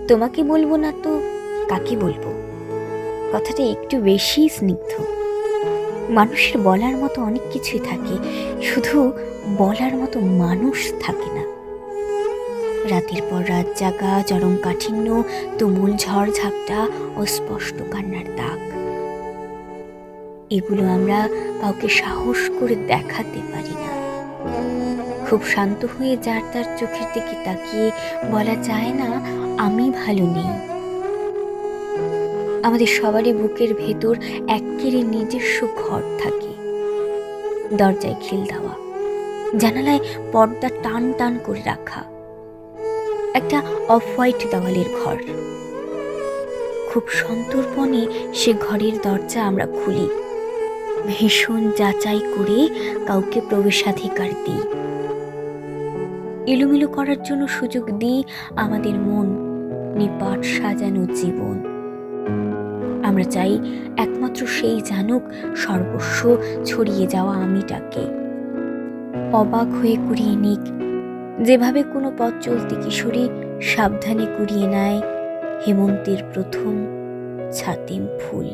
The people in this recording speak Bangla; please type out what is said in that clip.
তোমাকে বলবো না তো কাকে বলবো কথাটা একটু বেশি স্নিগ্ধ। মানুষের বলার মতো অনেক কিছুই থাকে, শুধু বলার মতো মানুষ থাকে না। রাতের পর রাত জাগা, চরম কাঠিন্য, তুমুল ঝড় ঝাপটা, অস্পষ্ট কান্নার দাগ, এগুলো আমরা কাউকে সাহস করে দেখাতে পারি না। খুব শান্ত হয়ে যার তার চোখের দিকে তাকিয়ে বলা যায় না আমি ভালো নেই। আমাদের সবারই বুকের ভেতর এক্কেরে নিজস্ব ঘর থাকে, দরজায় খিল দেওয়া, জানালায় পর্দা টান টান করে রাখা, একটা অফ হোয়াইট দেওয়ালের ঘর। খুব সন্তর্পণে সে ঘরের দরজা আমরা খুলি, ভীষণ যাচাই করে কাউকে প্রবেশাধিকার দিই, এলোমেলো করার জন্য সুযোগ দিই আমাদের মন, নিপাট সাজানো জীবন। আমরা চাই একমাত্র সেই জানুক সর্বস্ব ছড়িয়ে যাওয়া আমিটাকে, অবাক হয়ে কুড়িয়ে নিক, যেভাবে কোনো পথ চলতি কিশোরী সাবধানে কুড়িয়ে নেয় হেমন্তের প্রথম ছাতিম ফুল।